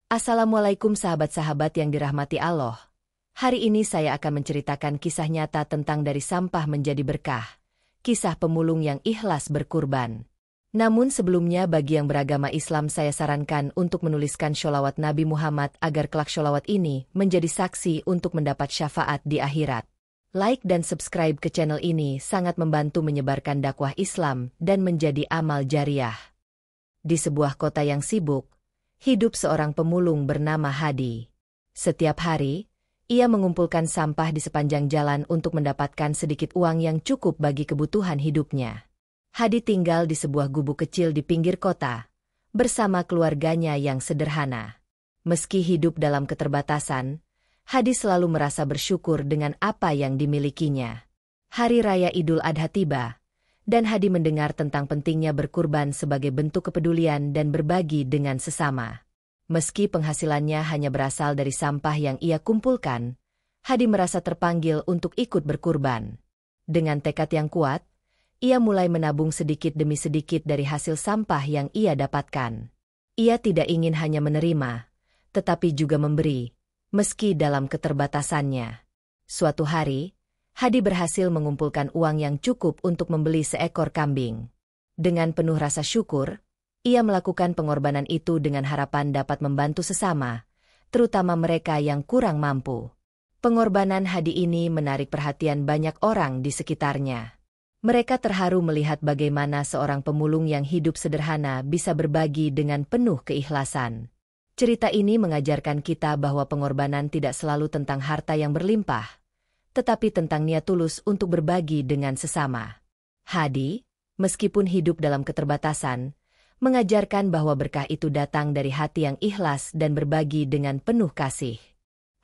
Assalamualaikum sahabat-sahabat yang dirahmati Allah. Hari ini saya akan menceritakan kisah nyata tentang dari sampah menjadi berkah. Kisah pemulung yang ikhlas berkurban. Namun sebelumnya bagi yang beragama Islam saya sarankan untuk menuliskan sholawat Nabi Muhammad agar kelak sholawat ini menjadi saksi untuk mendapat syafaat di akhirat. Like dan subscribe ke channel ini sangat membantu menyebarkan dakwah Islam dan menjadi amal jariah. Di sebuah kota yang sibuk, hidup seorang pemulung bernama Hadi. Setiap hari, ia mengumpulkan sampah di sepanjang jalan untuk mendapatkan sedikit uang yang cukup bagi kebutuhan hidupnya. Hadi tinggal di sebuah gubuk kecil di pinggir kota, bersama keluarganya yang sederhana. Meski hidup dalam keterbatasan, Hadi selalu merasa bersyukur dengan apa yang dimilikinya. Hari Raya Idul Adha tiba, dan Hadi mendengar tentang pentingnya berkurban sebagai bentuk kepedulian dan berbagi dengan sesama. Meski penghasilannya hanya berasal dari sampah yang ia kumpulkan, Hadi merasa terpanggil untuk ikut berkurban. Dengan tekad yang kuat, ia mulai menabung sedikit demi sedikit dari hasil sampah yang ia dapatkan. Ia tidak ingin hanya menerima, tetapi juga memberi, meski dalam keterbatasannya. Suatu hari, Hadi berhasil mengumpulkan uang yang cukup untuk membeli seekor kambing. Dengan penuh rasa syukur, ia melakukan pengorbanan itu dengan harapan dapat membantu sesama, terutama mereka yang kurang mampu. Pengorbanan Hadi ini menarik perhatian banyak orang di sekitarnya. Mereka terharu melihat bagaimana seorang pemulung yang hidup sederhana bisa berbagi dengan penuh keikhlasan. Cerita ini mengajarkan kita bahwa pengorbanan tidak selalu tentang harta yang berlimpah, tetapi tentang niat tulus untuk berbagi dengan sesama. Hadi, meskipun hidup dalam keterbatasan, mengajarkan bahwa berkah itu datang dari hati yang ikhlas dan berbagi dengan penuh kasih.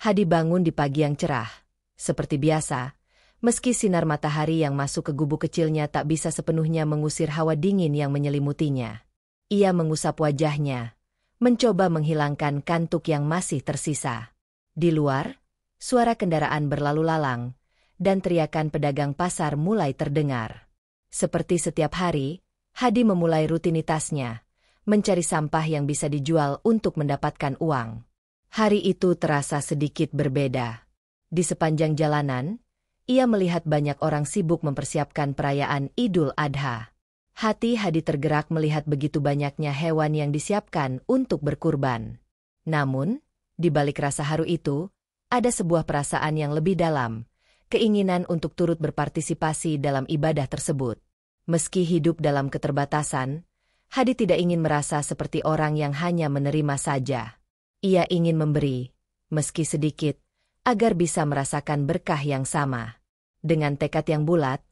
Hadi bangun di pagi yang cerah. Seperti biasa, meski sinar matahari yang masuk ke gubuk kecilnya tak bisa sepenuhnya mengusir hawa dingin yang menyelimutinya. Ia mengusap wajahnya, mencoba menghilangkan kantuk yang masih tersisa. Di luar, suara kendaraan berlalu lalang, dan teriakan pedagang pasar mulai terdengar. Seperti setiap hari, Hadi memulai rutinitasnya, mencari sampah yang bisa dijual untuk mendapatkan uang. Hari itu terasa sedikit berbeda. Di sepanjang jalanan, ia melihat banyak orang sibuk mempersiapkan perayaan Idul Adha. Hati Hadi tergerak melihat begitu banyaknya hewan yang disiapkan untuk berkurban. Namun, di balik rasa haru itu, ada sebuah perasaan yang lebih dalam, keinginan untuk turut berpartisipasi dalam ibadah tersebut. Meski hidup dalam keterbatasan, Hadi tidak ingin merasa seperti orang yang hanya menerima saja. Ia ingin memberi, meski sedikit, agar bisa merasakan berkah yang sama. Dengan tekad yang bulat,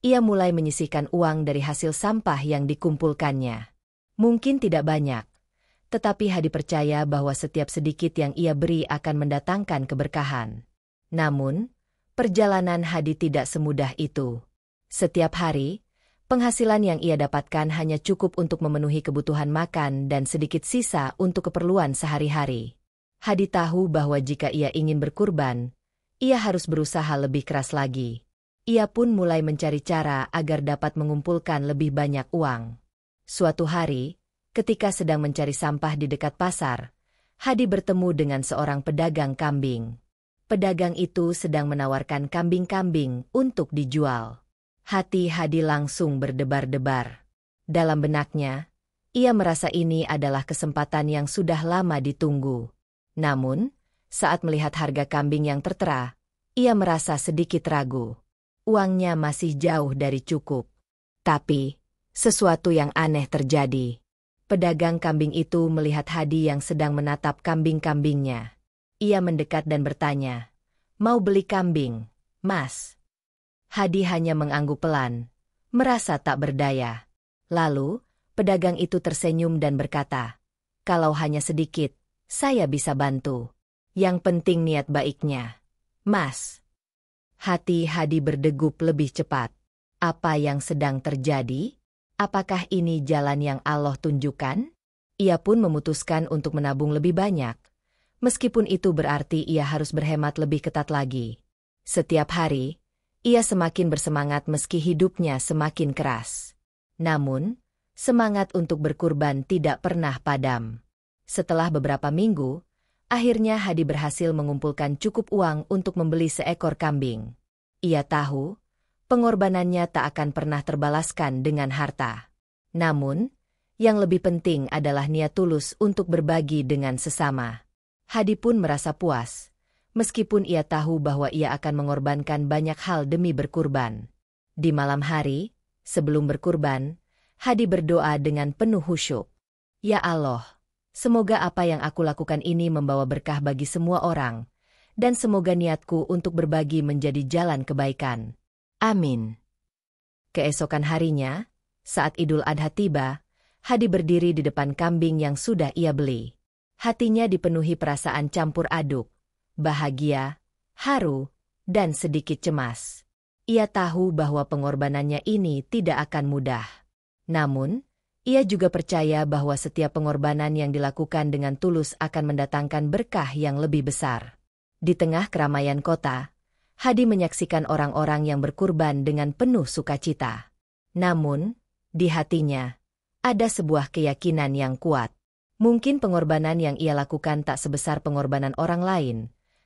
ia mulai menyisihkan uang dari hasil sampah yang dikumpulkannya. Mungkin tidak banyak, tetapi Hadi percaya bahwa setiap sedikit yang ia beri akan mendatangkan keberkahan. Namun, perjalanan Hadi tidak semudah itu. Setiap hari, penghasilan yang ia dapatkan hanya cukup untuk memenuhi kebutuhan makan dan sedikit sisa untuk keperluan sehari-hari. Hadi tahu bahwa jika ia ingin berkurban, ia harus berusaha lebih keras lagi. Ia pun mulai mencari cara agar dapat mengumpulkan lebih banyak uang. Suatu hari, ketika sedang mencari sampah di dekat pasar, Hadi bertemu dengan seorang pedagang kambing. Pedagang itu sedang menawarkan kambing-kambing untuk dijual. Hati Hadi langsung berdebar-debar. Dalam benaknya, ia merasa ini adalah kesempatan yang sudah lama ditunggu. Namun, saat melihat harga kambing yang tertera, ia merasa sedikit ragu. Uangnya masih jauh dari cukup. Tapi, sesuatu yang aneh terjadi. Pedagang kambing itu melihat Hadi yang sedang menatap kambing-kambingnya. Ia mendekat dan bertanya, "Mau beli kambing, Mas?" Hadi hanya mengangguk pelan, merasa tak berdaya. Lalu, pedagang itu tersenyum dan berkata, "Kalau hanya sedikit, saya bisa bantu. Yang penting niat baiknya, Mas." Hati Hadi berdegup lebih cepat. Apa yang sedang terjadi? Apakah ini jalan yang Allah tunjukkan? Ia pun memutuskan untuk menabung lebih banyak. Meskipun itu berarti ia harus berhemat lebih ketat lagi. Setiap hari, ia semakin bersemangat meski hidupnya semakin keras. Namun, semangat untuk berkurban tidak pernah padam. Setelah beberapa minggu, akhirnya Hadi berhasil mengumpulkan cukup uang untuk membeli seekor kambing. Ia tahu, pengorbanannya tak akan pernah terbalaskan dengan harta. Namun, yang lebih penting adalah niat tulus untuk berbagi dengan sesama. Hadi pun merasa puas, meskipun ia tahu bahwa ia akan mengorbankan banyak hal demi berkurban. Di malam hari, sebelum berkurban, Hadi berdoa dengan penuh khusyuk. Ya Allah, semoga apa yang aku lakukan ini membawa berkah bagi semua orang, dan semoga niatku untuk berbagi menjadi jalan kebaikan. Amin. Keesokan harinya, saat Idul Adha tiba, Hadi berdiri di depan kambing yang sudah ia beli. Hatinya dipenuhi perasaan campur aduk, bahagia, haru, dan sedikit cemas. Ia tahu bahwa pengorbanannya ini tidak akan mudah. Namun, ia juga percaya bahwa setiap pengorbanan yang dilakukan dengan tulus akan mendatangkan berkah yang lebih besar. Di tengah keramaian kota, Hadi menyaksikan orang-orang yang berkurban dengan penuh sukacita. Namun, di hatinya, ada sebuah keyakinan yang kuat. Mungkin pengorbanan yang ia lakukan tak sebesar pengorbanan orang lain,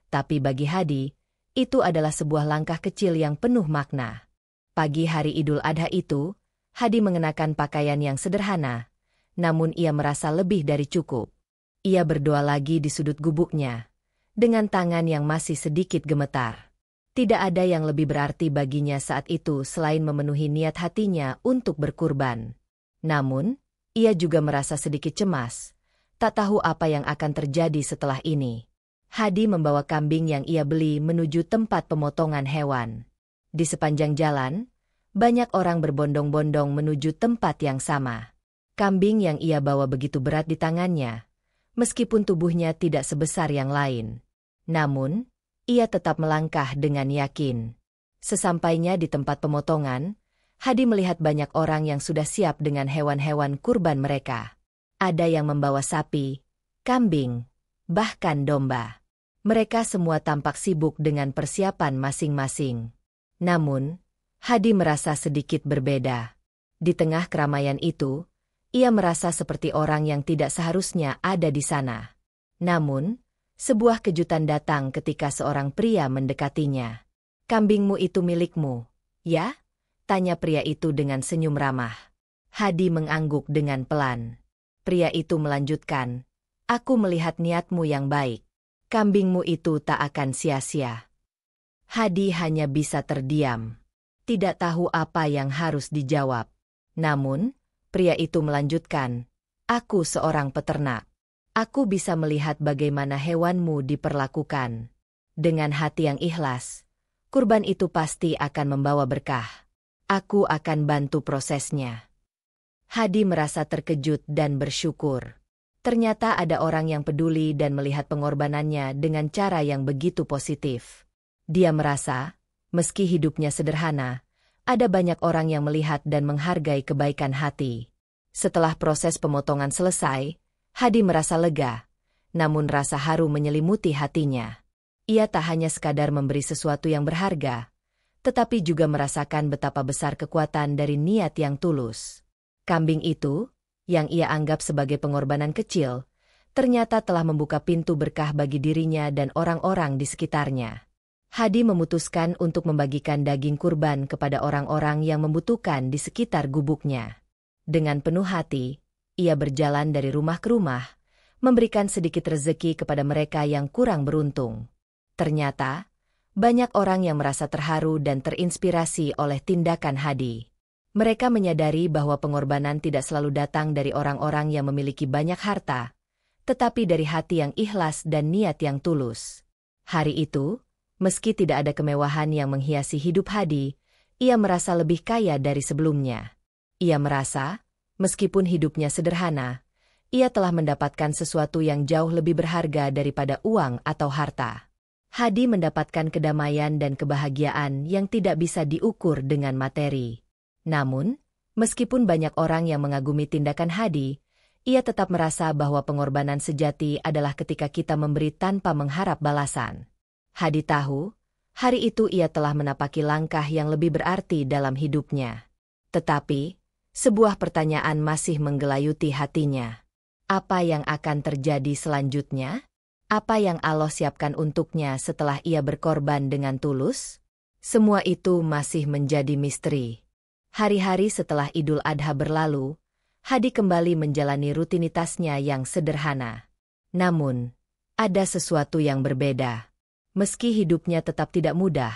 tapi bagi Hadi, itu adalah sebuah langkah kecil yang penuh makna. Pagi hari Idul Adha itu, Hadi mengenakan pakaian yang sederhana, namun ia merasa lebih dari cukup. Ia berdoa lagi di sudut gubuknya, dengan tangan yang masih sedikit gemetar. Tidak ada yang lebih berarti baginya saat itu selain memenuhi niat hatinya untuk berkurban. Namun, ia juga merasa sedikit cemas, tak tahu apa yang akan terjadi setelah ini. Hadi membawa kambing yang ia beli menuju tempat pemotongan hewan. Di sepanjang jalan, banyak orang berbondong-bondong menuju tempat yang sama. Kambing yang ia bawa begitu berat di tangannya, meskipun tubuhnya tidak sebesar yang lain. Namun, ia tetap melangkah dengan yakin. Sesampainya di tempat pemotongan, Hadi melihat banyak orang yang sudah siap dengan hewan-hewan kurban mereka. Ada yang membawa sapi, kambing, bahkan domba. Mereka semua tampak sibuk dengan persiapan masing-masing. Namun, Hadi merasa sedikit berbeda. Di tengah keramaian itu, ia merasa seperti orang yang tidak seharusnya ada di sana. Namun, sebuah kejutan datang ketika seorang pria mendekatinya. "Kambingmu itu milikmu, ya?" tanya pria itu dengan senyum ramah. Hadi mengangguk dengan pelan. Pria itu melanjutkan, "Aku melihat niatmu yang baik. Kambingmu itu tak akan sia-sia." Hadi hanya bisa terdiam. Tidak tahu apa yang harus dijawab. Namun, pria itu melanjutkan, "Aku seorang peternak. Aku bisa melihat bagaimana hewanmu diperlakukan. Dengan hati yang ikhlas, kurban itu pasti akan membawa berkah. Aku akan bantu prosesnya." Hadi merasa terkejut dan bersyukur. Ternyata ada orang yang peduli dan melihat pengorbanannya dengan cara yang begitu positif. Dia merasa, meski hidupnya sederhana, ada banyak orang yang melihat dan menghargai kebaikan hati. Setelah proses pemotongan selesai, Hadi merasa lega, namun rasa haru menyelimuti hatinya. Ia tak hanya sekadar memberi sesuatu yang berharga, tetapi juga merasakan betapa besar kekuatan dari niat yang tulus. Kambing itu, yang ia anggap sebagai pengorbanan kecil, ternyata telah membuka pintu berkah bagi dirinya dan orang-orang di sekitarnya. Hadi memutuskan untuk membagikan daging kurban kepada orang-orang yang membutuhkan di sekitar gubuknya. Dengan penuh hati, ia berjalan dari rumah ke rumah, memberikan sedikit rezeki kepada mereka yang kurang beruntung. Ternyata, banyak orang yang merasa terharu dan terinspirasi oleh tindakan Hadi. Mereka menyadari bahwa pengorbanan tidak selalu datang dari orang-orang yang memiliki banyak harta, tetapi dari hati yang ikhlas dan niat yang tulus. Hari itu, meski tidak ada kemewahan yang menghiasi hidup Hadi, ia merasa lebih kaya dari sebelumnya. Ia merasa, meskipun hidupnya sederhana, ia telah mendapatkan sesuatu yang jauh lebih berharga daripada uang atau harta. Hadi mendapatkan kedamaian dan kebahagiaan yang tidak bisa diukur dengan materi. Namun, meskipun banyak orang yang mengagumi tindakan Hadi, ia tetap merasa bahwa pengorbanan sejati adalah ketika kita memberi tanpa mengharap balasan. Hadi tahu, hari itu ia telah menapaki langkah yang lebih berarti dalam hidupnya. Tetapi, sebuah pertanyaan masih menggelayuti hatinya. Apa yang akan terjadi selanjutnya? Apa yang Allah siapkan untuknya setelah ia berkorban dengan tulus? Semua itu masih menjadi misteri. Hari-hari setelah Idul Adha berlalu, Hadi kembali menjalani rutinitasnya yang sederhana. Namun, ada sesuatu yang berbeda. Meski hidupnya tetap tidak mudah,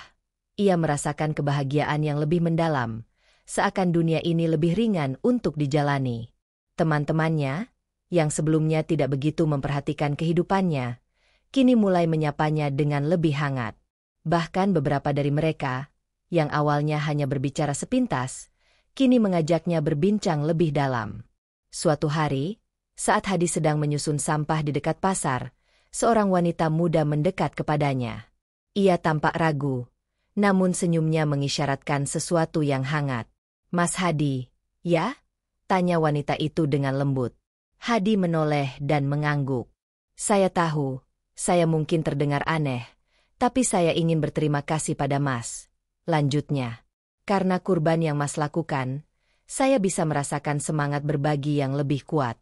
ia merasakan kebahagiaan yang lebih mendalam, seakan dunia ini lebih ringan untuk dijalani. Teman-temannya, yang sebelumnya tidak begitu memperhatikan kehidupannya, kini mulai menyapanya dengan lebih hangat. Bahkan beberapa dari mereka, yang awalnya hanya berbicara sepintas, kini mengajaknya berbincang lebih dalam. Suatu hari, saat Hadi sedang menyusun sampah di dekat pasar, seorang wanita muda mendekat kepadanya. Ia tampak ragu, namun senyumnya mengisyaratkan sesuatu yang hangat. "Mas Hadi, ya?" tanya wanita itu dengan lembut. Hadi menoleh dan mengangguk. "Saya tahu, saya mungkin terdengar aneh, tapi saya ingin berterima kasih pada Mas," lanjutnya. "Karena kurban yang Mas lakukan, saya bisa merasakan semangat berbagi yang lebih kuat."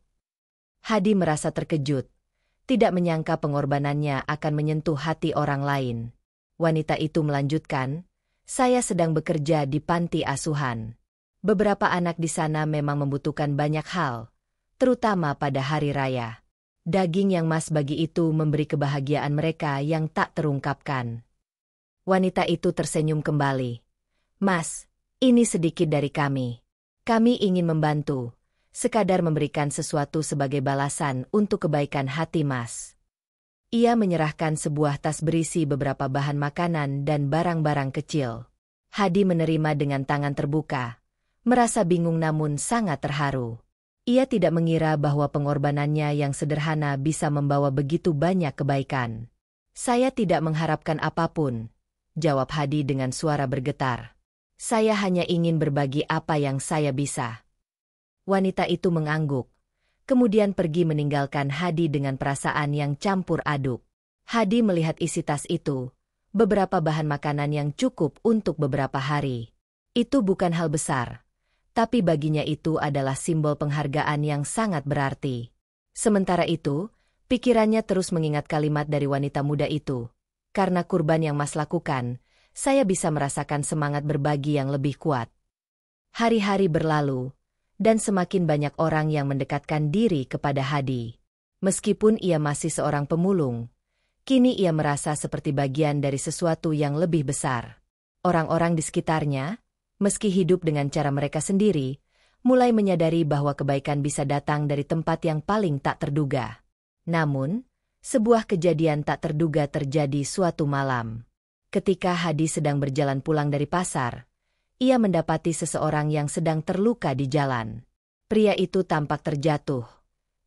Hadi merasa terkejut, tidak menyangka pengorbanannya akan menyentuh hati orang lain. Wanita itu melanjutkan, "Saya sedang bekerja di panti asuhan. Beberapa anak di sana memang membutuhkan banyak hal, terutama pada hari raya. Daging yang Mas bagi itu memberi kebahagiaan mereka yang tak terungkapkan." Wanita itu tersenyum kembali. "Mas, ini sedikit dari kami. Kami ingin membantu, sekadar memberikan sesuatu sebagai balasan untuk kebaikan hati Mas." Ia menyerahkan sebuah tas berisi beberapa bahan makanan dan barang-barang kecil. Hadi menerima dengan tangan terbuka, merasa bingung namun sangat terharu. Ia tidak mengira bahwa pengorbanannya yang sederhana bisa membawa begitu banyak kebaikan. "Saya tidak mengharapkan apapun," jawab Hadi dengan suara bergetar. "Saya hanya ingin berbagi apa yang saya bisa." Wanita itu mengangguk, kemudian pergi meninggalkan Hadi dengan perasaan yang campur aduk. Hadi melihat isi tas itu, beberapa bahan makanan yang cukup untuk beberapa hari. Itu bukan hal besar, tapi baginya itu adalah simbol penghargaan yang sangat berarti. Sementara itu, pikirannya terus mengingat kalimat dari wanita muda itu. "Karena kurban yang Mas lakukan, saya bisa merasakan semangat berbagi yang lebih kuat." Hari-hari berlalu, dan semakin banyak orang yang mendekatkan diri kepada Hadi. Meskipun ia masih seorang pemulung, kini ia merasa seperti bagian dari sesuatu yang lebih besar. Orang-orang di sekitarnya, meski hidup dengan cara mereka sendiri, mulai menyadari bahwa kebaikan bisa datang dari tempat yang paling tak terduga. Namun, sebuah kejadian tak terduga terjadi suatu malam. Ketika Hadi sedang berjalan pulang dari pasar, ia mendapati seseorang yang sedang terluka di jalan. Pria itu tampak terjatuh,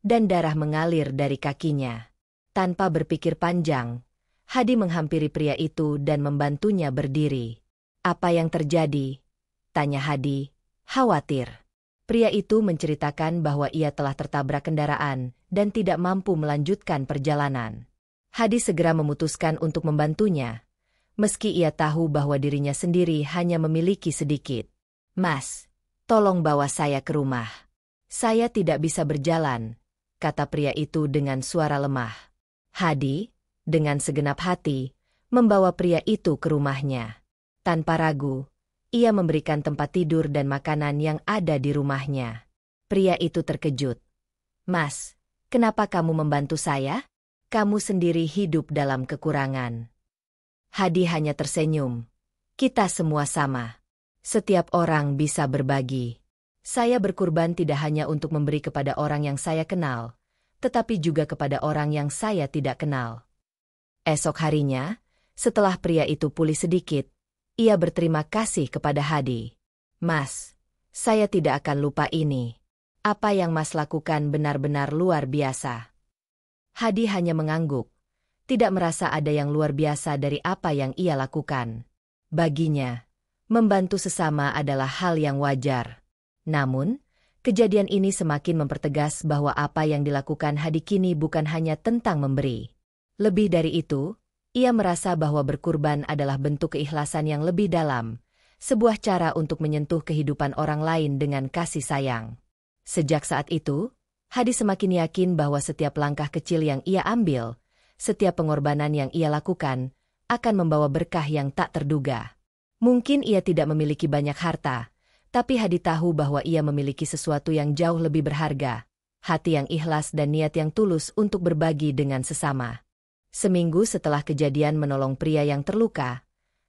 dan darah mengalir dari kakinya. Tanpa berpikir panjang, Hadi menghampiri pria itu dan membantunya berdiri. "Apa yang terjadi?" tanya Hadi, khawatir. Pria itu menceritakan bahwa ia telah tertabrak kendaraan dan tidak mampu melanjutkan perjalanan. Hadi segera memutuskan untuk membantunya, meski ia tahu bahwa dirinya sendiri hanya memiliki sedikit. "Mas, tolong bawa saya ke rumah. Saya tidak bisa berjalan," kata pria itu dengan suara lemah. Hadi, dengan segenap hati, membawa pria itu ke rumahnya. Tanpa ragu, ia memberikan tempat tidur dan makanan yang ada di rumahnya. Pria itu terkejut. "Mas, kenapa kamu membantu saya? Kamu sendiri hidup dalam kekurangan." Hadi hanya tersenyum. "Kita semua sama. Setiap orang bisa berbagi. Saya berkurban tidak hanya untuk memberi kepada orang yang saya kenal, tetapi juga kepada orang yang saya tidak kenal." Esok harinya, setelah pria itu pulih sedikit, ia berterima kasih kepada Hadi. "Mas, saya tidak akan lupa ini. Apa yang Mas lakukan benar-benar luar biasa." Hadi hanya mengangguk, tidak merasa ada yang luar biasa dari apa yang ia lakukan. Baginya, membantu sesama adalah hal yang wajar. Namun, kejadian ini semakin mempertegas bahwa apa yang dilakukan Hadi kini bukan hanya tentang memberi. Lebih dari itu, ia merasa bahwa berkurban adalah bentuk keikhlasan yang lebih dalam, sebuah cara untuk menyentuh kehidupan orang lain dengan kasih sayang. Sejak saat itu, Hadi semakin yakin bahwa setiap langkah kecil yang ia ambil, setiap pengorbanan yang ia lakukan, akan membawa berkah yang tak terduga. Mungkin ia tidak memiliki banyak harta, tapi Hadi tahu bahwa ia memiliki sesuatu yang jauh lebih berharga, hati yang ikhlas dan niat yang tulus untuk berbagi dengan sesama. Seminggu setelah kejadian menolong pria yang terluka,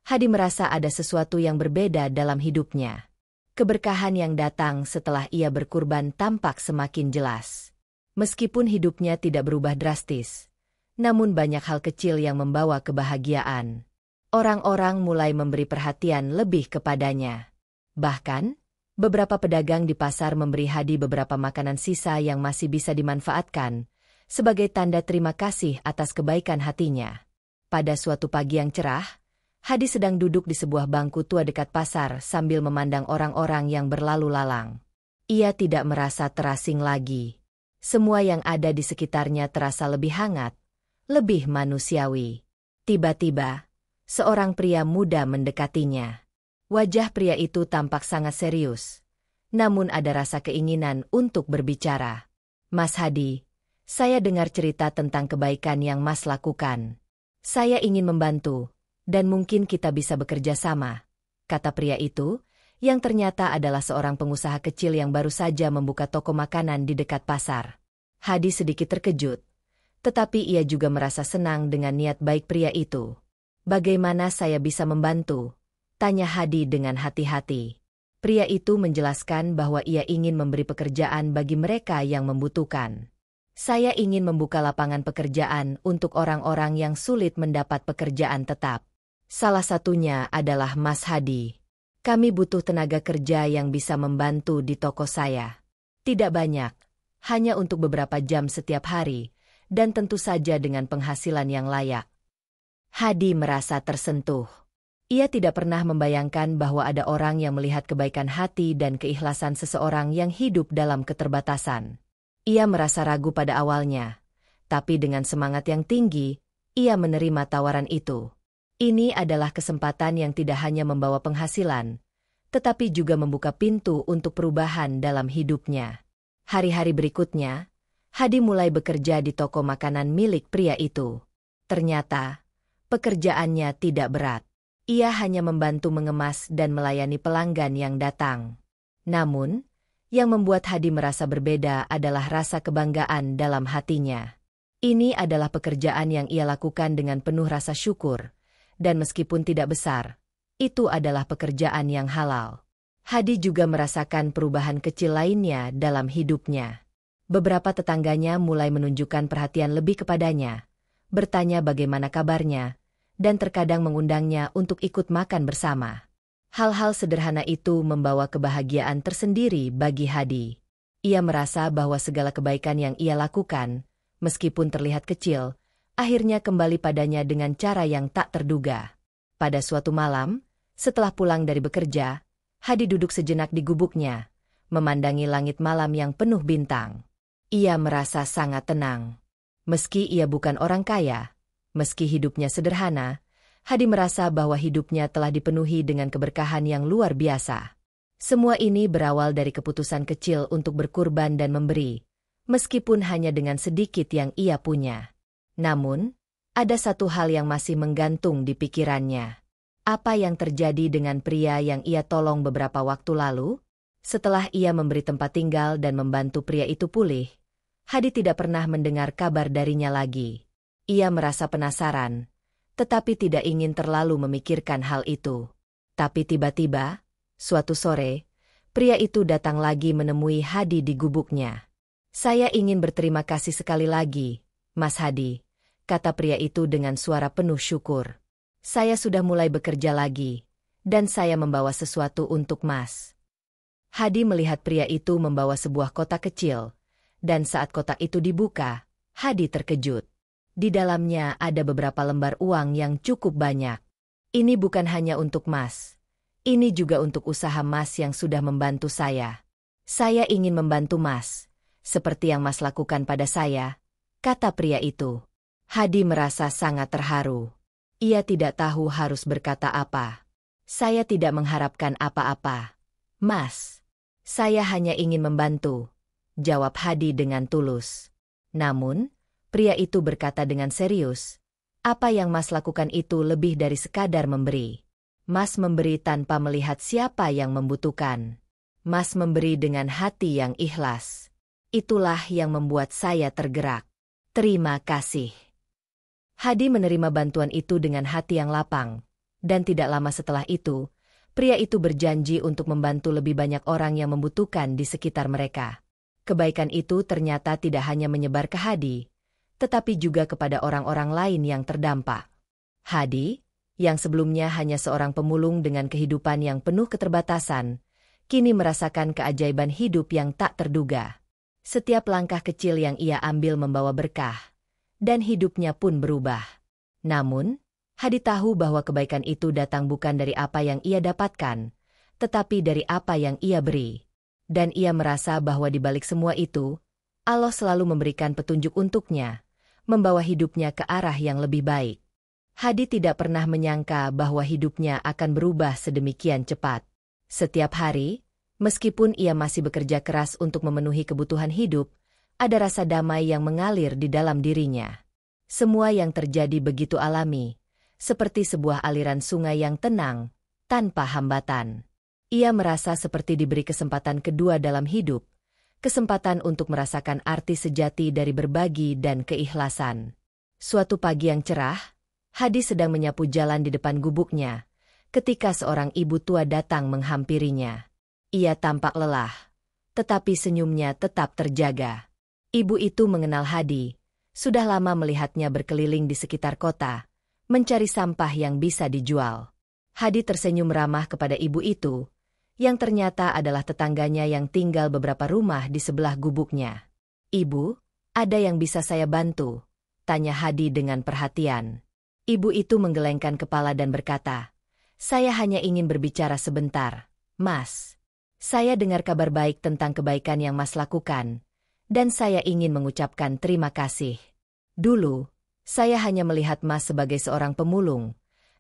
Hadi merasa ada sesuatu yang berbeda dalam hidupnya. Keberkahan yang datang setelah ia berkurban tampak semakin jelas. Meskipun hidupnya tidak berubah drastis, namun banyak hal kecil yang membawa kebahagiaan. Orang-orang mulai memberi perhatian lebih kepadanya. Bahkan, beberapa pedagang di pasar memberi Hadi beberapa makanan sisa yang masih bisa dimanfaatkan, sebagai tanda terima kasih atas kebaikan hatinya. Pada suatu pagi yang cerah, Hadi sedang duduk di sebuah bangku tua dekat pasar sambil memandang orang-orang yang berlalu lalang. Ia tidak merasa terasing lagi. Semua yang ada di sekitarnya terasa lebih hangat, lebih manusiawi. Tiba-tiba, seorang pria muda mendekatinya. Wajah pria itu tampak sangat serius, namun ada rasa keinginan untuk berbicara. "Mas Hadi, saya dengar cerita tentang kebaikan yang Mas lakukan. Saya ingin membantu, dan mungkin kita bisa bekerja sama," kata pria itu, yang ternyata adalah seorang pengusaha kecil yang baru saja membuka toko makanan di dekat pasar. Hadi sedikit terkejut, tetapi ia juga merasa senang dengan niat baik pria itu. "Bagaimana saya bisa membantu?" tanya Hadi dengan hati-hati. Pria itu menjelaskan bahwa ia ingin memberi pekerjaan bagi mereka yang membutuhkan. "Saya ingin membuka lapangan pekerjaan untuk orang-orang yang sulit mendapat pekerjaan tetap. Salah satunya adalah Mas Hadi. Kami butuh tenaga kerja yang bisa membantu di toko saya. Tidak banyak, hanya untuk beberapa jam setiap hari, dan tentu saja dengan penghasilan yang layak." Hadi merasa tersentuh. Ia tidak pernah membayangkan bahwa ada orang yang melihat kebaikan hati dan keikhlasan seseorang yang hidup dalam keterbatasan. Ia merasa ragu pada awalnya, tapi dengan semangat yang tinggi, ia menerima tawaran itu. Ini adalah kesempatan yang tidak hanya membawa penghasilan, tetapi juga membuka pintu untuk perubahan dalam hidupnya. Hari-hari berikutnya, Hadi mulai bekerja di toko makanan milik pria itu. Ternyata, pekerjaannya tidak berat. Ia hanya membantu mengemas dan melayani pelanggan yang datang. Namun, yang membuat Hadi merasa berbeda adalah rasa kebanggaan dalam hatinya. Ini adalah pekerjaan yang ia lakukan dengan penuh rasa syukur, dan meskipun tidak besar, itu adalah pekerjaan yang halal. Hadi juga merasakan perubahan kecil lainnya dalam hidupnya. Beberapa tetangganya mulai menunjukkan perhatian lebih kepadanya, bertanya bagaimana kabarnya, dan terkadang mengundangnya untuk ikut makan bersama. Hal-hal sederhana itu membawa kebahagiaan tersendiri bagi Hadi. Ia merasa bahwa segala kebaikan yang ia lakukan, meskipun terlihat kecil, akhirnya kembali padanya dengan cara yang tak terduga. Pada suatu malam, setelah pulang dari bekerja, Hadi duduk sejenak di gubuknya, memandangi langit malam yang penuh bintang. Ia merasa sangat tenang. Meski ia bukan orang kaya, meski hidupnya sederhana, Hadi merasa bahwa hidupnya telah dipenuhi dengan keberkahan yang luar biasa. Semua ini berawal dari keputusan kecil untuk berkurban dan memberi, meskipun hanya dengan sedikit yang ia punya. Namun, ada satu hal yang masih menggantung di pikirannya. Apa yang terjadi dengan pria yang ia tolong beberapa waktu lalu? Setelah ia memberi tempat tinggal dan membantu pria itu pulih, Hadi tidak pernah mendengar kabar darinya lagi. Ia merasa penasaran, tetapi tidak ingin terlalu memikirkan hal itu. Tapi tiba-tiba, suatu sore, pria itu datang lagi menemui Hadi di gubuknya. "Saya ingin berterima kasih sekali lagi, Mas Hadi," kata pria itu dengan suara penuh syukur. "Saya sudah mulai bekerja lagi, dan saya membawa sesuatu untuk Mas." Hadi melihat pria itu membawa sebuah kotak kecil, dan saat kotak itu dibuka, Hadi terkejut. Di dalamnya ada beberapa lembar uang yang cukup banyak. "Ini bukan hanya untuk Mas. Ini juga untuk usaha Mas yang sudah membantu saya. Saya ingin membantu Mas, seperti yang Mas lakukan pada saya," kata pria itu. Hadi merasa sangat terharu. Ia tidak tahu harus berkata apa. "Saya tidak mengharapkan apa-apa, Mas. Saya hanya ingin membantu," jawab Hadi dengan tulus. Namun, pria itu berkata dengan serius, apa yang Mas lakukan itu lebih dari sekadar memberi. Mas memberi tanpa melihat siapa yang membutuhkan. Mas memberi dengan hati yang ikhlas. Itulah yang membuat saya tergerak. Terima kasih. Hadi menerima bantuan itu dengan hati yang lapang. Dan tidak lama setelah itu, pria itu berjanji untuk membantu lebih banyak orang yang membutuhkan di sekitar mereka. Kebaikan itu ternyata tidak hanya menyebar ke Hadi, tetapi juga kepada orang-orang lain yang terdampak. Hadi, yang sebelumnya hanya seorang pemulung dengan kehidupan yang penuh keterbatasan, kini merasakan keajaiban hidup yang tak terduga. Setiap langkah kecil yang ia ambil membawa berkah, dan hidupnya pun berubah. Namun, Hadi tahu bahwa kebaikan itu datang bukan dari apa yang ia dapatkan, tetapi dari apa yang ia beri. Dan ia merasa bahwa di balik semua itu, Allah selalu memberikan petunjuk untuknya, membawa hidupnya ke arah yang lebih baik. Hadi tidak pernah menyangka bahwa hidupnya akan berubah sedemikian cepat. Setiap hari, meskipun ia masih bekerja keras untuk memenuhi kebutuhan hidup, ada rasa damai yang mengalir di dalam dirinya. Semua yang terjadi begitu alami, seperti sebuah aliran sungai yang tenang, tanpa hambatan. Ia merasa seperti diberi kesempatan kedua dalam hidup, kesempatan untuk merasakan arti sejati dari berbagi dan keikhlasan. Suatu pagi yang cerah, Hadi sedang menyapu jalan di depan gubuknya, ketika seorang ibu tua datang menghampirinya. Ia tampak lelah, tetapi senyumnya tetap terjaga. Ibu itu mengenal Hadi, sudah lama melihatnya berkeliling di sekitar kota, mencari sampah yang bisa dijual. Hadi tersenyum ramah kepada ibu itu, yang ternyata adalah tetangganya yang tinggal beberapa rumah di sebelah gubuknya. "Ibu, ada yang bisa saya bantu?" tanya Hadi dengan perhatian. Ibu itu menggelengkan kepala dan berkata, "Saya hanya ingin berbicara sebentar, Mas. Saya dengar kabar baik tentang kebaikan yang Mas lakukan, dan saya ingin mengucapkan terima kasih. Dulu, saya hanya melihat Mas sebagai seorang pemulung,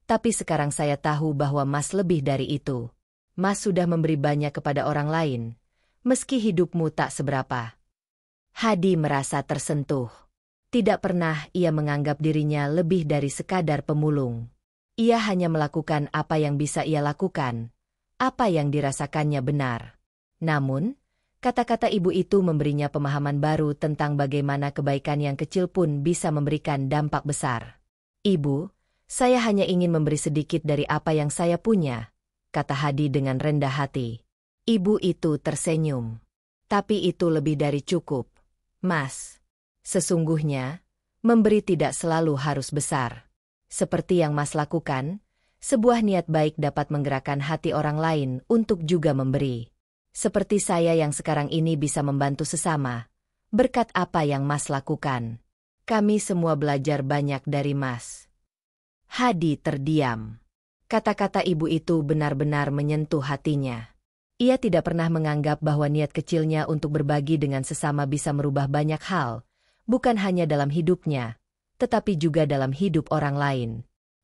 tapi sekarang saya tahu bahwa Mas lebih dari itu. Mas sudah memberi banyak kepada orang lain, meski hidupmu tak seberapa." Hadi merasa tersentuh. Tidak pernah ia menganggap dirinya lebih dari sekadar pemulung. Ia hanya melakukan apa yang bisa ia lakukan, apa yang dirasakannya benar. Namun, kata-kata ibu itu memberinya pemahaman baru tentang bagaimana kebaikan yang kecil pun bisa memberikan dampak besar. "Ibu, saya hanya ingin memberi sedikit dari apa yang saya punya," kata Hadi dengan rendah hati. Ibu itu tersenyum. "Tapi itu lebih dari cukup, Mas. Sesungguhnya, memberi tidak selalu harus besar. Seperti yang Mas lakukan, sebuah niat baik dapat menggerakkan hati orang lain untuk juga memberi. Seperti saya yang sekarang ini bisa membantu sesama, berkat apa yang Mas lakukan. Kami semua belajar banyak dari Mas." Hadi terdiam. Kata-kata ibu itu benar-benar menyentuh hatinya. Ia tidak pernah menganggap bahwa niat kecilnya untuk berbagi dengan sesama bisa merubah banyak hal, bukan hanya dalam hidupnya, tetapi juga dalam hidup orang lain.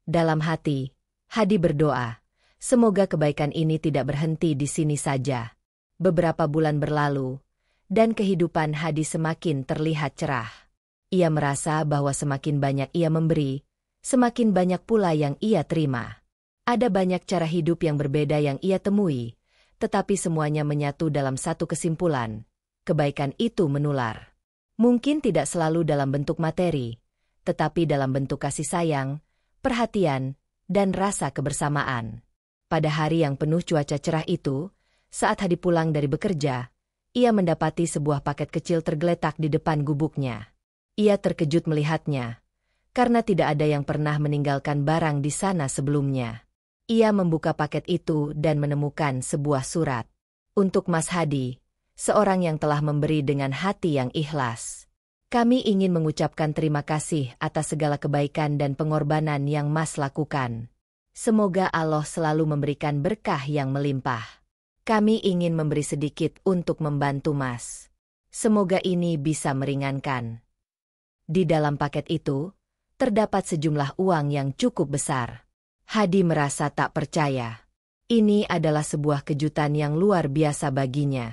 Dalam hati, Hadi berdoa, semoga kebaikan ini tidak berhenti di sini saja. Beberapa bulan berlalu, dan kehidupan Hadi semakin terlihat cerah. Ia merasa bahwa semakin banyak ia memberi, semakin banyak pula yang ia terima. Ada banyak cara hidup yang berbeda yang ia temui, tetapi semuanya menyatu dalam satu kesimpulan: kebaikan itu menular. Mungkin tidak selalu dalam bentuk materi, tetapi dalam bentuk kasih sayang, perhatian, dan rasa kebersamaan. Pada hari yang penuh cuaca cerah itu, saat Hadi pulang dari bekerja, ia mendapati sebuah paket kecil tergeletak di depan gubuknya. Ia terkejut melihatnya, karena tidak ada yang pernah meninggalkan barang di sana sebelumnya. Ia membuka paket itu dan menemukan sebuah surat. "Untuk Mas Hadi, seorang yang telah memberi dengan hati yang ikhlas. Kami ingin mengucapkan terima kasih atas segala kebaikan dan pengorbanan yang Mas lakukan. Semoga Allah selalu memberikan berkah yang melimpah. Kami ingin memberi sedikit untuk membantu Mas. Semoga ini bisa meringankan." Di dalam paket itu, terdapat sejumlah uang yang cukup besar. Hadi merasa tak percaya. Ini adalah sebuah kejutan yang luar biasa baginya.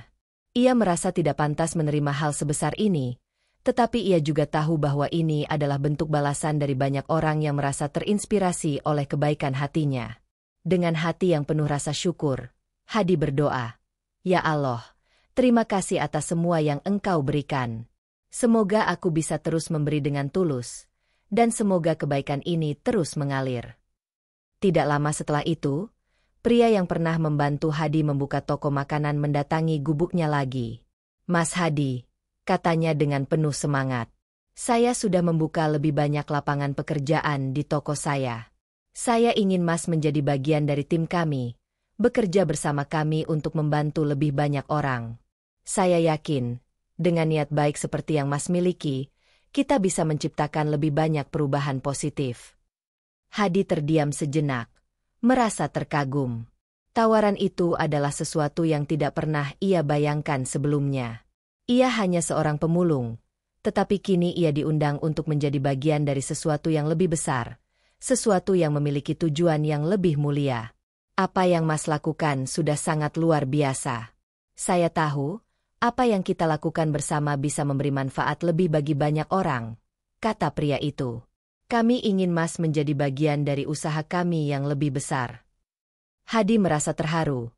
Ia merasa tidak pantas menerima hal sebesar ini, tetapi ia juga tahu bahwa ini adalah bentuk balasan dari banyak orang yang merasa terinspirasi oleh kebaikan hatinya. Dengan hati yang penuh rasa syukur, Hadi berdoa, "Ya Allah, terima kasih atas semua yang Engkau berikan. Semoga aku bisa terus memberi dengan tulus, dan semoga kebaikan ini terus mengalir." Tidak lama setelah itu, pria yang pernah membantu Hadi membuka toko makanan mendatangi gubuknya lagi. "Mas Hadi," katanya dengan penuh semangat, "saya sudah membuka lebih banyak lapangan pekerjaan di toko saya. Saya ingin Mas menjadi bagian dari tim kami, bekerja bersama kami untuk membantu lebih banyak orang. Saya yakin, dengan niat baik seperti yang Mas miliki, kita bisa menciptakan lebih banyak perubahan positif." Hadi terdiam sejenak, merasa terkagum. Tawaran itu adalah sesuatu yang tidak pernah ia bayangkan sebelumnya. Ia hanya seorang pemulung, tetapi kini ia diundang untuk menjadi bagian dari sesuatu yang lebih besar, sesuatu yang memiliki tujuan yang lebih mulia. "Apa yang Mas lakukan sudah sangat luar biasa. Saya tahu, apa yang kita lakukan bersama bisa memberi manfaat lebih bagi banyak orang," kata pria itu. "Kami ingin Mas menjadi bagian dari usaha kami yang lebih besar." Hadi merasa terharu,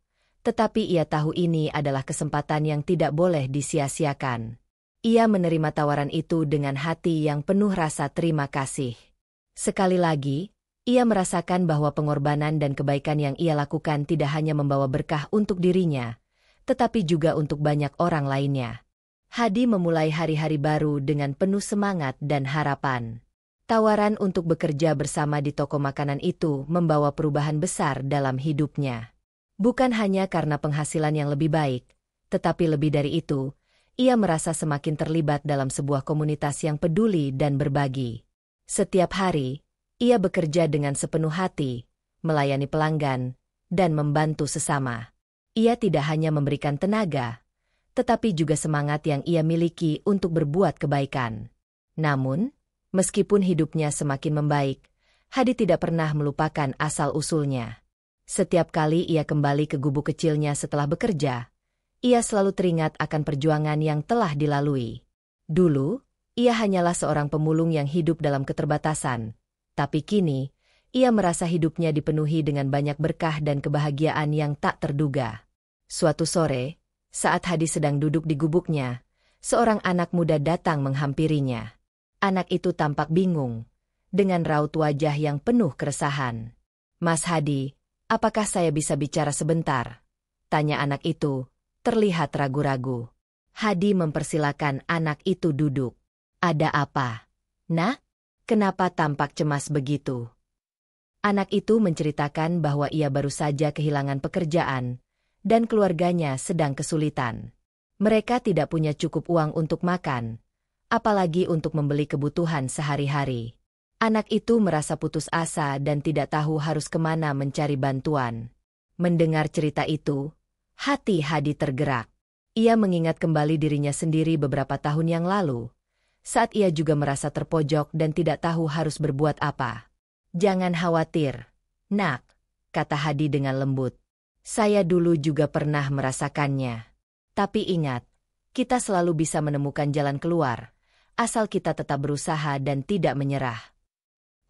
tetapi ia tahu ini adalah kesempatan yang tidak boleh disia-siakan. Ia menerima tawaran itu dengan hati yang penuh rasa terima kasih. Sekali lagi, ia merasakan bahwa pengorbanan dan kebaikan yang ia lakukan tidak hanya membawa berkah untuk dirinya, tetapi juga untuk banyak orang lainnya. Hadi memulai hari-hari baru dengan penuh semangat dan harapan. Tawaran untuk bekerja bersama di toko makanan itu membawa perubahan besar dalam hidupnya. Bukan hanya karena penghasilan yang lebih baik, tetapi lebih dari itu, ia merasa semakin terlibat dalam sebuah komunitas yang peduli dan berbagi. Setiap hari, ia bekerja dengan sepenuh hati, melayani pelanggan, dan membantu sesama. Ia tidak hanya memberikan tenaga, tetapi juga semangat yang ia miliki untuk berbuat kebaikan. Namun, meskipun hidupnya semakin membaik, Hadi tidak pernah melupakan asal-usulnya. Setiap kali ia kembali ke gubuk kecilnya setelah bekerja, ia selalu teringat akan perjuangan yang telah dilalui. Dulu, ia hanyalah seorang pemulung yang hidup dalam keterbatasan, tapi kini, ia merasa hidupnya dipenuhi dengan banyak berkah dan kebahagiaan yang tak terduga. Suatu sore, saat Hadi sedang duduk di gubuknya, seorang anak muda datang menghampirinya. Anak itu tampak bingung, dengan raut wajah yang penuh keresahan. "Mas Hadi, apakah saya bisa bicara sebentar?" tanya anak itu, terlihat ragu-ragu. Hadi mempersilakan anak itu duduk. "Ada apa, Nak? Kenapa tampak cemas begitu?" Anak itu menceritakan bahwa ia baru saja kehilangan pekerjaan, dan keluarganya sedang kesulitan. Mereka tidak punya cukup uang untuk makan, apalagi untuk membeli kebutuhan sehari-hari. Anak itu merasa putus asa dan tidak tahu harus kemana mencari bantuan. Mendengar cerita itu, hati Hadi tergerak. Ia mengingat kembali dirinya sendiri beberapa tahun yang lalu, saat ia juga merasa terpojok dan tidak tahu harus berbuat apa. "Jangan khawatir, Nak," kata Hadi dengan lembut. "Saya dulu juga pernah merasakannya. Tapi ingat, kita selalu bisa menemukan jalan keluar, asal kita tetap berusaha dan tidak menyerah."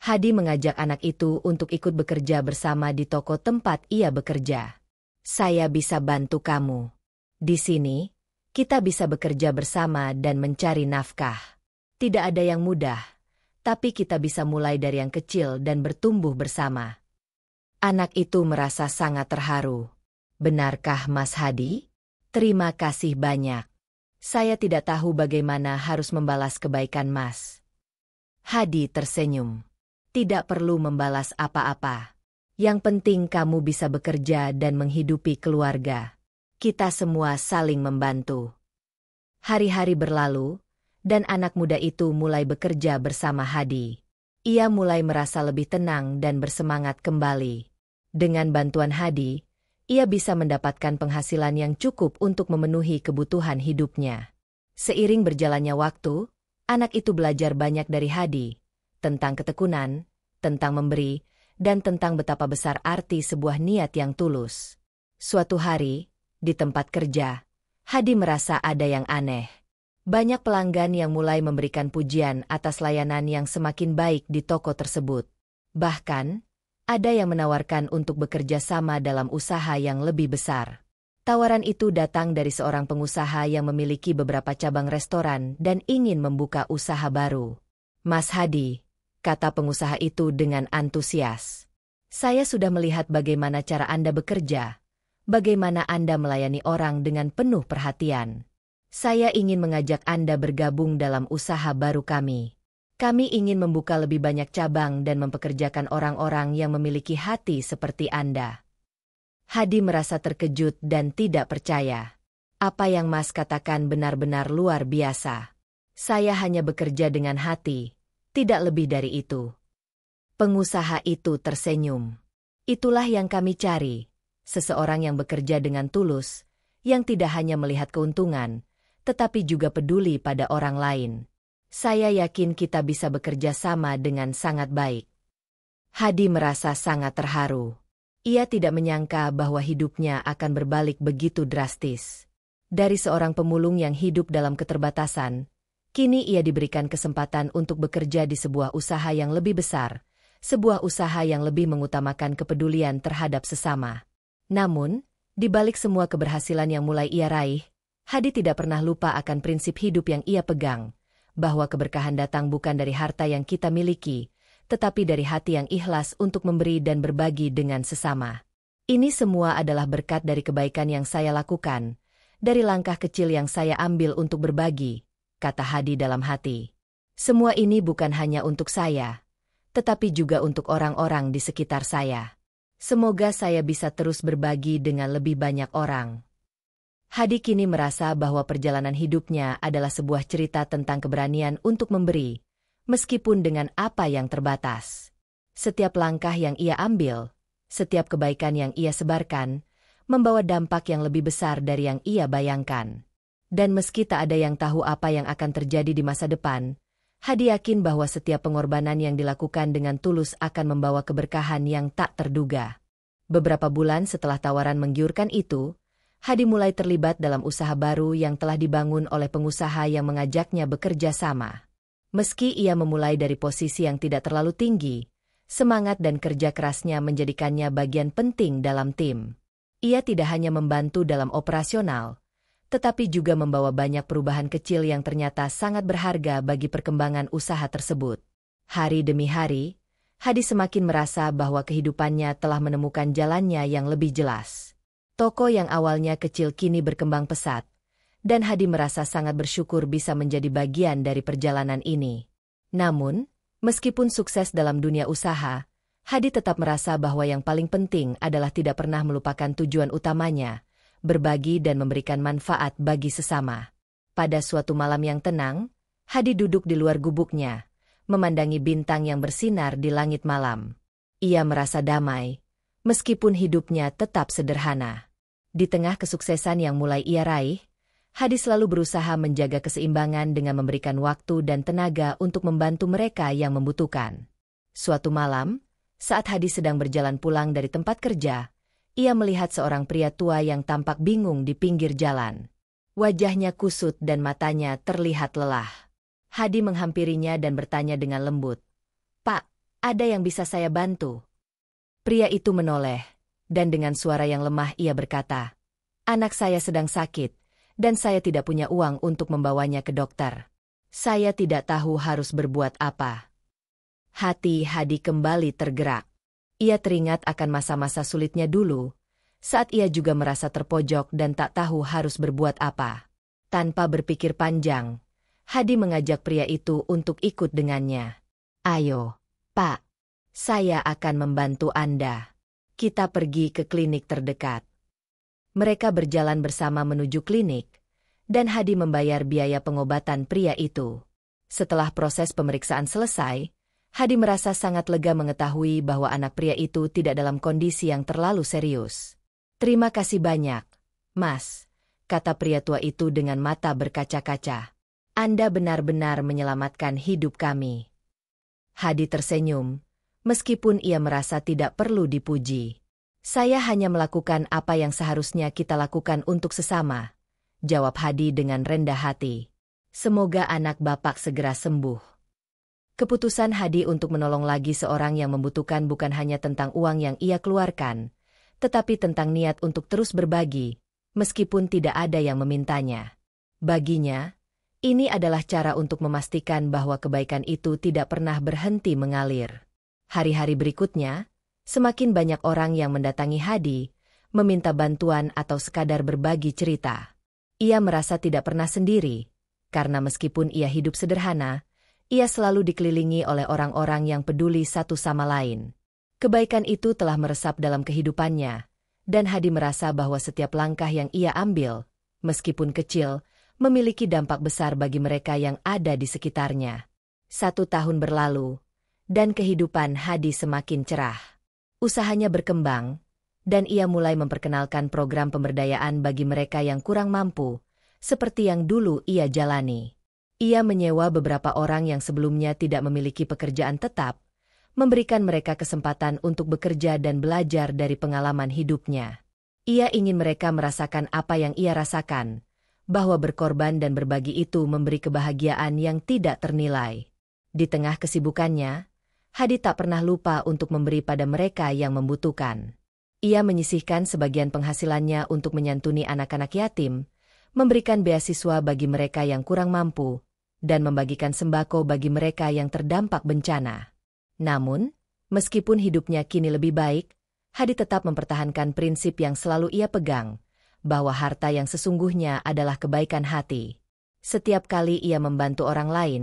Hadi mengajak anak itu untuk ikut bekerja bersama di toko tempat ia bekerja. "Saya bisa bantu kamu. Di sini, kita bisa bekerja bersama dan mencari nafkah. Tidak ada yang mudah, tapi kita bisa mulai dari yang kecil dan bertumbuh bersama." Anak itu merasa sangat terharu. "Benarkah Mas Hadi? Terima kasih banyak. Saya tidak tahu bagaimana harus membalas kebaikan Mas." Hadi tersenyum. "Tidak perlu membalas apa-apa. Yang penting kamu bisa bekerja dan menghidupi keluarga. Kita semua saling membantu." Hari-hari berlalu, dan anak muda itu mulai bekerja bersama Hadi. Ia mulai merasa lebih tenang dan bersemangat kembali. Dengan bantuan Hadi, ia bisa mendapatkan penghasilan yang cukup untuk memenuhi kebutuhan hidupnya. Seiring berjalannya waktu, anak itu belajar banyak dari Hadi, tentang ketekunan, tentang memberi, dan tentang betapa besar arti sebuah niat yang tulus. Suatu hari, di tempat kerja, Hadi merasa ada yang aneh. Banyak pelanggan yang mulai memberikan pujian atas layanan yang semakin baik di toko tersebut. Bahkan, ada yang menawarkan untuk bekerja sama dalam usaha yang lebih besar. Tawaran itu datang dari seorang pengusaha yang memiliki beberapa cabang restoran dan ingin membuka usaha baru. Mas Hadi, kata pengusaha itu dengan antusias. Saya sudah melihat bagaimana cara Anda bekerja. Bagaimana Anda melayani orang dengan penuh perhatian. Saya ingin mengajak Anda bergabung dalam usaha baru kami. Kami ingin membuka lebih banyak cabang dan mempekerjakan orang-orang yang memiliki hati seperti Anda. Hadi merasa terkejut dan tidak percaya. Apa yang Mas katakan benar-benar luar biasa. Saya hanya bekerja dengan hati, tidak lebih dari itu. Pengusaha itu tersenyum. Itulah yang kami cari. Seseorang yang bekerja dengan tulus, yang tidak hanya melihat keuntungan, tetapi juga peduli pada orang lain. Saya yakin kita bisa bekerja sama dengan sangat baik. Hadi merasa sangat terharu. Ia tidak menyangka bahwa hidupnya akan berbalik begitu drastis. Dari seorang pemulung yang hidup dalam keterbatasan, kini ia diberikan kesempatan untuk bekerja di sebuah usaha yang lebih besar, sebuah usaha yang lebih mengutamakan kepedulian terhadap sesama. Namun, di balik semua keberhasilan yang mulai ia raih, Hadi tidak pernah lupa akan prinsip hidup yang ia pegang, bahwa keberkahan datang bukan dari harta yang kita miliki, tetapi dari hati yang ikhlas untuk memberi dan berbagi dengan sesama. Ini semua adalah berkat dari kebaikan yang saya lakukan, dari langkah kecil yang saya ambil untuk berbagi, kata Hadi dalam hati. Semua ini bukan hanya untuk saya, tetapi juga untuk orang-orang di sekitar saya. Semoga saya bisa terus berbagi dengan lebih banyak orang. Hadi kini merasa bahwa perjalanan hidupnya adalah sebuah cerita tentang keberanian untuk memberi, meskipun dengan apa yang terbatas. Setiap langkah yang ia ambil, setiap kebaikan yang ia sebarkan, membawa dampak yang lebih besar dari yang ia bayangkan. Dan meski tak ada yang tahu apa yang akan terjadi di masa depan, Hadi yakin bahwa setiap pengorbanan yang dilakukan dengan tulus akan membawa keberkahan yang tak terduga. Beberapa bulan setelah tawaran menggiurkan itu, Hadi mulai terlibat dalam usaha baru yang telah dibangun oleh pengusaha yang mengajaknya bekerja sama. Meski ia memulai dari posisi yang tidak terlalu tinggi, semangat dan kerja kerasnya menjadikannya bagian penting dalam tim. Ia tidak hanya membantu dalam operasional, tetapi juga membawa banyak perubahan kecil yang ternyata sangat berharga bagi perkembangan usaha tersebut. Hari demi hari, Hadi semakin merasa bahwa kehidupannya telah menemukan jalannya yang lebih jelas. Toko yang awalnya kecil kini berkembang pesat, dan Hadi merasa sangat bersyukur bisa menjadi bagian dari perjalanan ini. Namun, meskipun sukses dalam dunia usaha, Hadi tetap merasa bahwa yang paling penting adalah tidak pernah melupakan tujuan utamanya, berbagi dan memberikan manfaat bagi sesama. Pada suatu malam yang tenang, Hadi duduk di luar gubuknya, memandangi bintang yang bersinar di langit malam. Ia merasa damai, meskipun hidupnya tetap sederhana. Di tengah kesuksesan yang mulai ia raih, Hadi selalu berusaha menjaga keseimbangan dengan memberikan waktu dan tenaga untuk membantu mereka yang membutuhkan. Suatu malam, saat Hadi sedang berjalan pulang dari tempat kerja, ia melihat seorang pria tua yang tampak bingung di pinggir jalan. Wajahnya kusut dan matanya terlihat lelah. Hadi menghampirinya dan bertanya dengan lembut, "Pak, ada yang bisa saya bantu?" Pria itu menoleh, dan dengan suara yang lemah ia berkata, "Anak saya sedang sakit, dan saya tidak punya uang untuk membawanya ke dokter. Saya tidak tahu harus berbuat apa." Hati Hadi kembali tergerak. Ia teringat akan masa-masa sulitnya dulu, saat ia juga merasa terpojok dan tak tahu harus berbuat apa. Tanpa berpikir panjang, Hadi mengajak pria itu untuk ikut dengannya. "Ayo, Pak, saya akan membantu Anda. Kita pergi ke klinik terdekat." Mereka berjalan bersama menuju klinik, dan Hadi membayar biaya pengobatan pria itu. Setelah proses pemeriksaan selesai, Hadi merasa sangat lega mengetahui bahwa anak pria itu tidak dalam kondisi yang terlalu serius. "Terima kasih banyak, Mas," kata pria tua itu dengan mata berkaca-kaca. "Anda benar-benar menyelamatkan hidup kami." Hadi tersenyum, meskipun ia merasa tidak perlu dipuji. "Saya hanya melakukan apa yang seharusnya kita lakukan untuk sesama. jawab Hadi dengan rendah hati. Semoga anak Bapak segera sembuh. Keputusan Hadi untuk menolong lagi seorang yang membutuhkan bukan hanya tentang uang yang ia keluarkan, tetapi tentang niat untuk terus berbagi, meskipun tidak ada yang memintanya. Baginya, ini adalah cara untuk memastikan bahwa kebaikan itu tidak pernah berhenti mengalir. Hari-hari berikutnya, semakin banyak orang yang mendatangi Hadi, meminta bantuan atau sekadar berbagi cerita. Ia merasa tidak pernah sendiri, karena meskipun ia hidup sederhana, ia selalu dikelilingi oleh orang-orang yang peduli satu sama lain. Kebaikan itu telah meresap dalam kehidupannya, dan Hadi merasa bahwa setiap langkah yang ia ambil, meskipun kecil, memiliki dampak besar bagi mereka yang ada di sekitarnya. 1 tahun berlalu, dan kehidupan Hadi semakin cerah. Usahanya berkembang, dan ia mulai memperkenalkan program pemberdayaan bagi mereka yang kurang mampu, seperti yang dulu ia jalani. Ia menyewa beberapa orang yang sebelumnya tidak memiliki pekerjaan tetap, memberikan mereka kesempatan untuk bekerja dan belajar dari pengalaman hidupnya. Ia ingin mereka merasakan apa yang ia rasakan, bahwa berkorban dan berbagi itu memberi kebahagiaan yang tidak ternilai. Di tengah kesibukannya, Hadi tak pernah lupa untuk memberi pada mereka yang membutuhkan. Ia menyisihkan sebagian penghasilannya untuk menyantuni anak-anak yatim, memberikan beasiswa bagi mereka yang kurang mampu, dan membagikan sembako bagi mereka yang terdampak bencana. Namun, meskipun hidupnya kini lebih baik, Hadi tetap mempertahankan prinsip yang selalu ia pegang, bahwa harta yang sesungguhnya adalah kebaikan hati. Setiap kali ia membantu orang lain,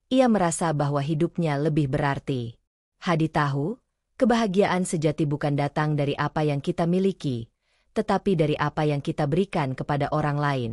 ia merasa bahwa hidupnya lebih berarti. Hadi tahu, kebahagiaan sejati bukan datang dari apa yang kita miliki, tetapi dari apa yang kita berikan kepada orang lain.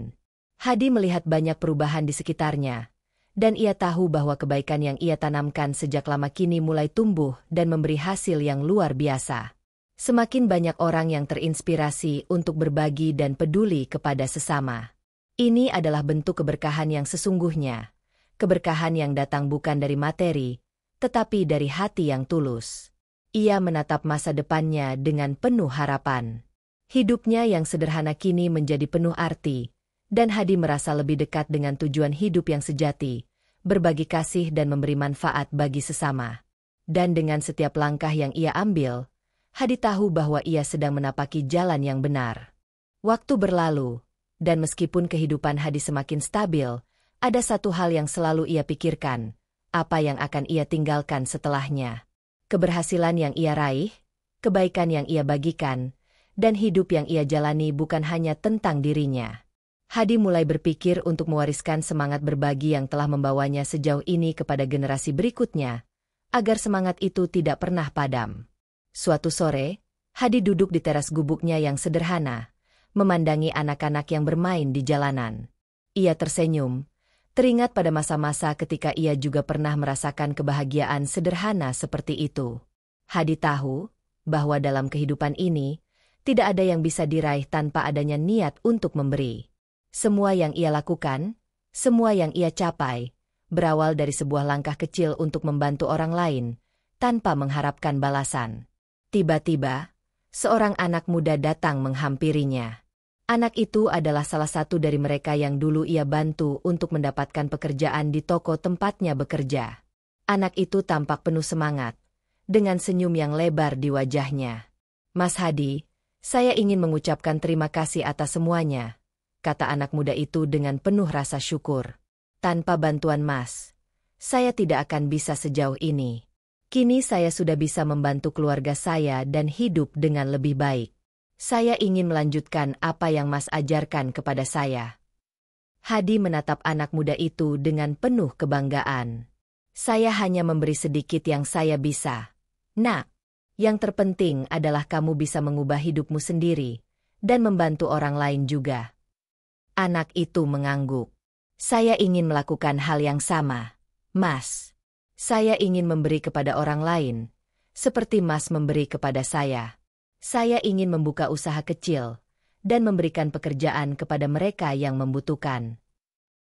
Hadi melihat banyak perubahan di sekitarnya, dan ia tahu bahwa kebaikan yang ia tanamkan sejak lama kini mulai tumbuh dan memberi hasil yang luar biasa. Semakin banyak orang yang terinspirasi untuk berbagi dan peduli kepada sesama. Ini adalah bentuk keberkahan yang sesungguhnya. Keberkahan yang datang bukan dari materi, tetapi dari hati yang tulus. Ia menatap masa depannya dengan penuh harapan. Hidupnya yang sederhana kini menjadi penuh arti, dan Hadi merasa lebih dekat dengan tujuan hidup yang sejati, berbagi kasih dan memberi manfaat bagi sesama. Dan dengan setiap langkah yang ia ambil, Hadi tahu bahwa ia sedang menapaki jalan yang benar. Waktu berlalu, dan meskipun kehidupan Hadi semakin stabil, ada satu hal yang selalu ia pikirkan, apa yang akan ia tinggalkan setelahnya. Keberhasilan yang ia raih, kebaikan yang ia bagikan, dan hidup yang ia jalani bukan hanya tentang dirinya. Hadi mulai berpikir untuk mewariskan semangat berbagi yang telah membawanya sejauh ini kepada generasi berikutnya, agar semangat itu tidak pernah padam. Suatu sore, Hadi duduk di teras gubuknya yang sederhana, memandangi anak-anak yang bermain di jalanan. Ia tersenyum, teringat pada masa-masa ketika ia juga pernah merasakan kebahagiaan sederhana seperti itu. Hadi tahu bahwa dalam kehidupan ini, tidak ada yang bisa diraih tanpa adanya niat untuk memberi. Semua yang ia lakukan, semua yang ia capai, berawal dari sebuah langkah kecil untuk membantu orang lain, tanpa mengharapkan balasan. Tiba-tiba, seorang anak muda datang menghampirinya. Anak itu adalah salah satu dari mereka yang dulu ia bantu untuk mendapatkan pekerjaan di toko tempatnya bekerja. Anak itu tampak penuh semangat, dengan senyum yang lebar di wajahnya. "Mas Hadi, saya ingin mengucapkan terima kasih atas semuanya," kata anak muda itu dengan penuh rasa syukur. "Tanpa bantuan Mas, saya tidak akan bisa sejauh ini. Kini saya sudah bisa membantu keluarga saya dan hidup dengan lebih baik. Saya ingin melanjutkan apa yang Mas ajarkan kepada saya." Hadi menatap anak muda itu dengan penuh kebanggaan. "Saya hanya memberi sedikit yang saya bisa. Nak, yang terpenting adalah kamu bisa mengubah hidupmu sendiri dan membantu orang lain juga." Anak itu mengangguk. "Saya ingin melakukan hal yang sama, Mas. Saya ingin memberi kepada orang lain, seperti Mas memberi kepada saya. Saya ingin membuka usaha kecil dan memberikan pekerjaan kepada mereka yang membutuhkan."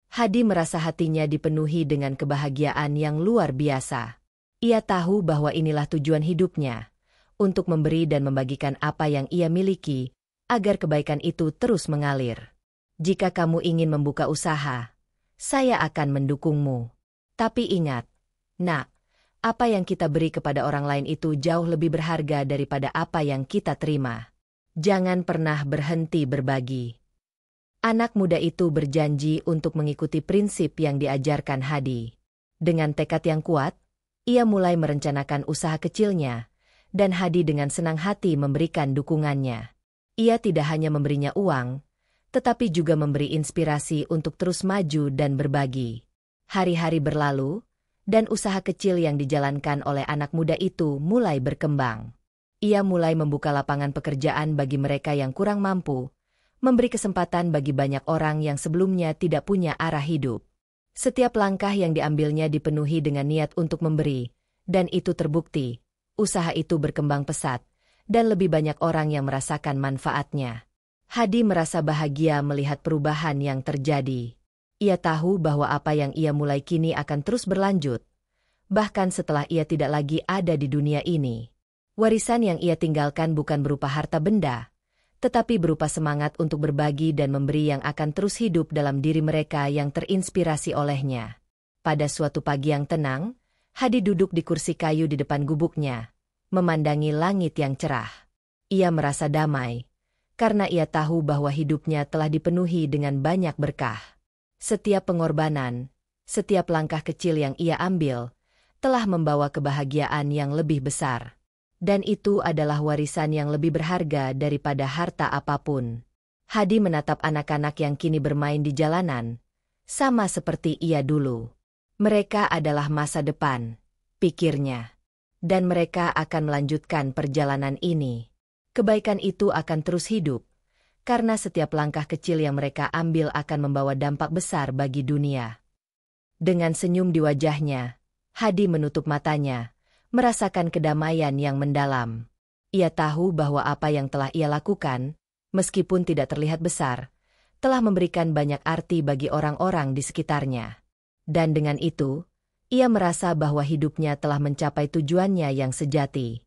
Hadi merasa hatinya dipenuhi dengan kebahagiaan yang luar biasa. Ia tahu bahwa inilah tujuan hidupnya, untuk memberi dan membagikan apa yang ia miliki, agar kebaikan itu terus mengalir. Jika kamu ingin membuka usaha, saya akan mendukungmu. Tapi ingat, nak, apa yang kita beri kepada orang lain itu jauh lebih berharga daripada apa yang kita terima. Jangan pernah berhenti berbagi. Anak muda itu berjanji untuk mengikuti prinsip yang diajarkan Hadi. Dengan tekad yang kuat, ia mulai merencanakan usaha kecilnya, dan Hadi dengan senang hati memberikan dukungannya. Ia tidak hanya memberinya uang, tetapi juga memberi inspirasi untuk terus maju dan berbagi. Hari-hari berlalu, dan usaha kecil yang dijalankan oleh anak muda itu mulai berkembang. Ia mulai membuka lapangan pekerjaan bagi mereka yang kurang mampu, memberi kesempatan bagi banyak orang yang sebelumnya tidak punya arah hidup. Setiap langkah yang diambilnya dipenuhi dengan niat untuk memberi, dan itu terbukti. Usaha itu berkembang pesat, dan lebih banyak orang yang merasakan manfaatnya. Hadi merasa bahagia melihat perubahan yang terjadi. Ia tahu bahwa apa yang ia mulai kini akan terus berlanjut, bahkan setelah ia tidak lagi ada di dunia ini. Warisan yang ia tinggalkan bukan berupa harta benda, tetapi berupa semangat untuk berbagi dan memberi yang akan terus hidup dalam diri mereka yang terinspirasi olehnya. Pada suatu pagi yang tenang, Hadi duduk di kursi kayu di depan gubuknya, memandangi langit yang cerah. Ia merasa damai, karena ia tahu bahwa hidupnya telah dipenuhi dengan banyak berkah. Setiap pengorbanan, setiap langkah kecil yang ia ambil, telah membawa kebahagiaan yang lebih besar. Dan itu adalah warisan yang lebih berharga daripada harta apapun. Hadi menatap anak-anak yang kini bermain di jalanan, sama seperti ia dulu. Mereka adalah masa depan, pikirnya. Dan mereka akan melanjutkan perjalanan ini. Kebaikan itu akan terus hidup, karena setiap langkah kecil yang mereka ambil akan membawa dampak besar bagi dunia. Dengan senyum di wajahnya, Hadi menutup matanya, merasakan kedamaian yang mendalam. Ia tahu bahwa apa yang telah ia lakukan, meskipun tidak terlihat besar, telah memberikan banyak arti bagi orang-orang di sekitarnya. Dan dengan itu, ia merasa bahwa hidupnya telah mencapai tujuannya yang sejati.